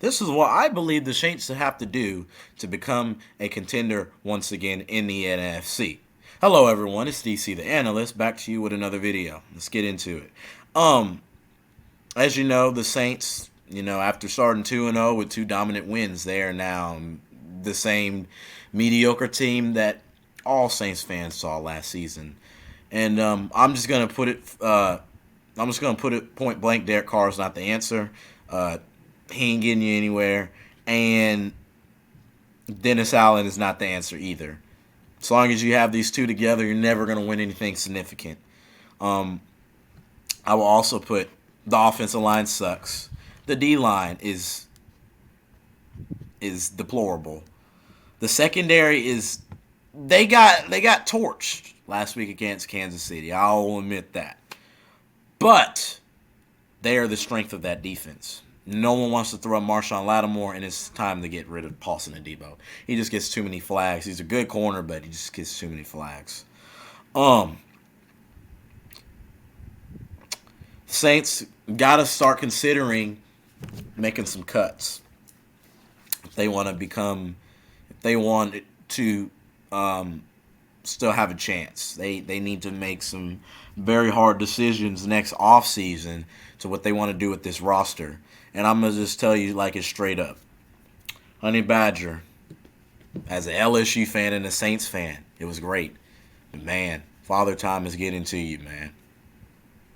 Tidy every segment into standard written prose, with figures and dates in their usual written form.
This is what I believe the Saints have to do to become a contender once again in the NFC. Hello, everyone. It's DC the Analyst back to you with another video. Let's get into it. Um, as you know, the Saints, after starting 2-0 with two dominant wins, they are now the same mediocre team that all Saints fans saw last season. And I'm just gonna put it. I'm just gonna put it point blank. Derek Carr is not the answer. He ain't getting you anywhere, and Dennis Allen is not the answer either. As long as you have these two together, you're never gonna win anything significant. Um, I will also put the offensive line sucks. The D line is deplorable. The secondary is they got torched last week against Kansas City. I'll admit that. But they are the strength of that defense. No one wants to throw up Marshawn Lattimore, and it's time to get rid of Paulson Adebo. He just gets too many flags. He's a good corner, but he just gets too many flags. Um, Saints got to start considering making some cuts if they want to become, if they want to still have a chance. They need to make some very hard decisions next offseason to what they want to do with this roster. And I'm going to just tell you like it's straight up. Honey Badger, as an LSU fan and a Saints fan, it was great. But man, Father Time is getting to you, man.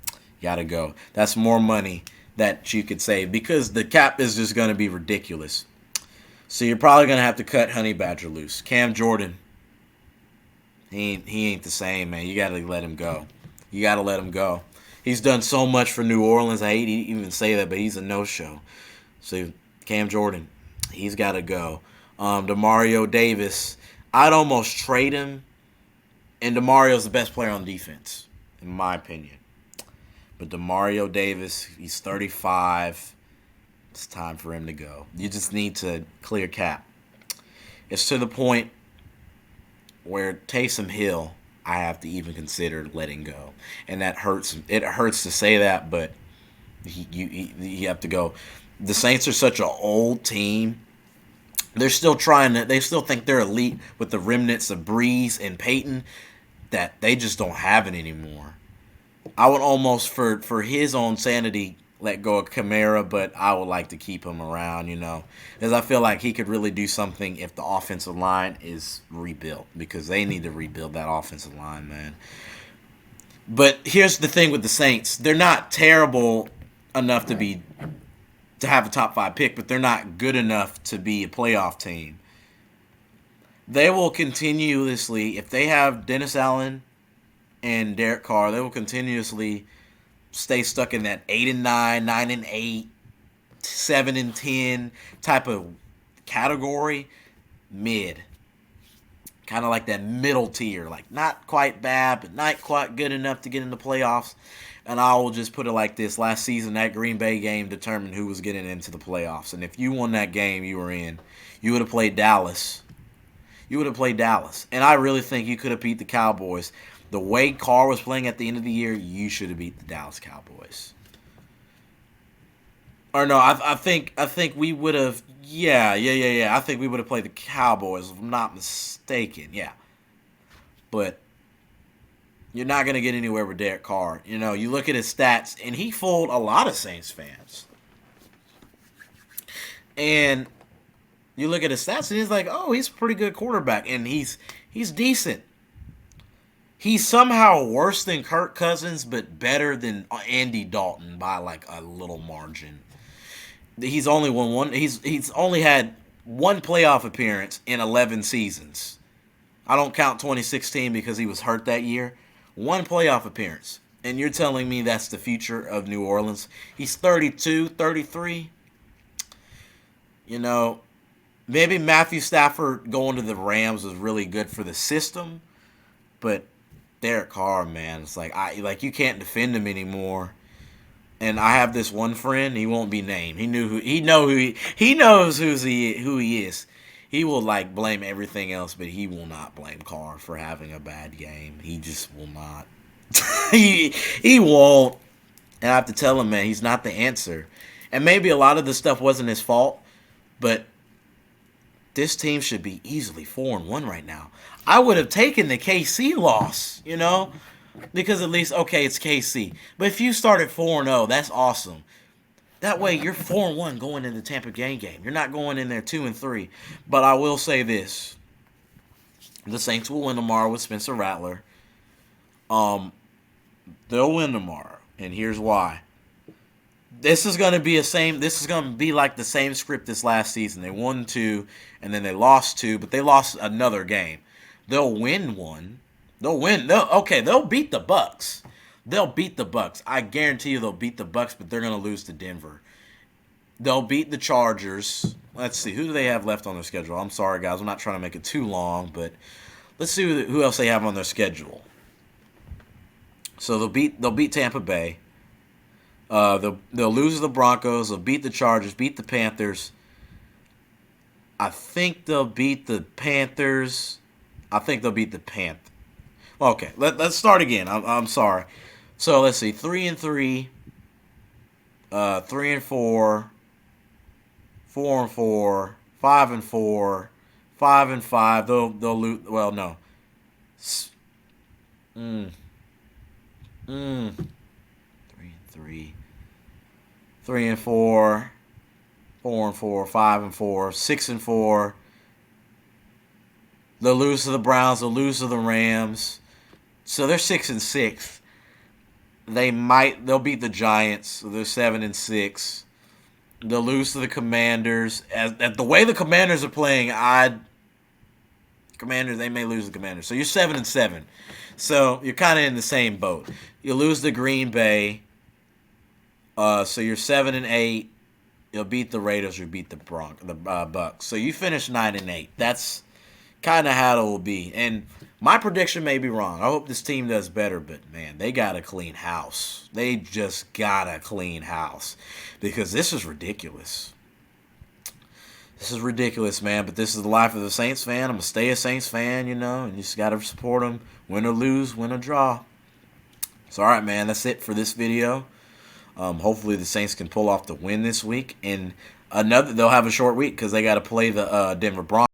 You got to go. That's more money that you could save because the cap is just going to be ridiculous. So you're probably going to have to cut Honey Badger loose. Cam Jordan, he ain't the same, man. You got to let him go. You got to let him go. He's done so much for New Orleans. I hate to even say that, but he's a no-show. So Cam Jordan, he's got to go. DeMario Davis, I'd almost trade him. And DeMario's the best player on defense, in my opinion. But DeMario Davis, he's 35. It's time for him to go. You just need to clear cap. It's to the point where Taysom Hill, I have to even consider letting go, and that hurts. It hurts to say that, but you have to go. The Saints are such an old team. They're still trying to. They still think they're elite with the remnants of Breeze and Peyton, that they just don't have it anymore. I would almost, for his own sanity, let go of Kamara, but I would like to keep him around, because I feel like he could really do something if the offensive line is rebuilt, because they need to rebuild that offensive line, man. But here's the thing with the Saints. They're not terrible enough to have a top 5 pick, but they're not good enough to be a playoff team. They will continuously, if they have Dennis Allen and Derek Carr, they will continuously stay stuck in that 8-9, 9-8, 7-10 type of category, mid. Kind of like that middle tier, like not quite bad, but not quite good enough to get in the playoffs. And I will just put it like this. Last season, that Green Bay game determined who was getting into the playoffs. And if you won that game, you were in. You would have played Dallas. And I really think you could have beat the Cowboys. The way Carr was playing at the end of the year, you should have beat the Dallas Cowboys. Or no, I think we would have. Yeah. I think we would have played the Cowboys, if I'm not mistaken. Yeah, but you're not gonna get anywhere with Derek Carr. You look at his stats, and he fooled a lot of Saints fans. And you look at his stats, and he's like, oh, he's a pretty good quarterback, and he's decent. He's somehow worse than Kirk Cousins, but better than Andy Dalton by like a little margin. He's only won one. He's only had one playoff appearance in 11 seasons. I don't count 2016 because he was hurt that year. One playoff appearance. And you're telling me that's the future of New Orleans? He's 32, 33. Maybe Matthew Stafford going to the Rams was really good for the system, but Derek Carr, man, it's like you can't defend him anymore. And I have this one friend, he won't be named. He knows who he is. He will blame everything else, but he will not blame Carr for having a bad game. He just will not. he won't. And I have to tell him, man, he's not the answer. And maybe a lot of the stuff wasn't his fault, But this team should be easily 4-1 right now. I would have taken the KC loss, because at least, okay, it's KC. But if you start at 4-0, that's awesome. That way, you're 4-1 going into the Tampa Bay game. You're not going in there 2-3. But I will say this: the Saints will win tomorrow with Spencer Rattler. They'll win tomorrow, and here's why. This is going to be This is going to be like the same script this last season. They won 2, and then they lost 2, but they lost another game. They'll win 1. They'll beat the Bucs. They'll beat the Bucs. I guarantee you they'll beat the Bucs, but they're going to lose to Denver. They'll beat the Chargers. Let's see, who do they have left on their schedule? I'm sorry, guys. I'm not trying to make it too long, but let's see who else they have on their schedule. So they'll beat Tampa Bay. They'll lose to the Broncos. They'll beat the Chargers. Beat the Panthers. I think they'll beat the Panthers. Okay, let's start again. I'm sorry. So let's see, 3-3, 3-4, 4-4, 5-4, 5-5. They'll lose. Well, no. 3-3, 3-4, 4-4, 5-4, 6-4. They'll lose to the Browns. They'll lose to the Rams. So they're 6-6. They'll beat the Giants. So they're 7-6. They'll lose to the Commanders. At the way the Commanders are playing, they may lose the Commanders. So you're 7-7. So you're kind of in the same boat. You lose to Green Bay. So you're 7-8. You'll beat the Raiders or beat the Bucs. So you finish 9-8. That's kind of how it will be. And my prediction may be wrong. I hope this team does better, but man, they got to clean house. They just got to clean house because this is ridiculous. This is ridiculous, man, but this is the life of the Saints fan. I'm going to stay a Saints fan, and you just got to support them. Win or lose, win or draw. So, all right, man, that's it for this video. Hopefully the Saints can pull off the win this week. And they'll have a short week because they got to play the Denver Broncos.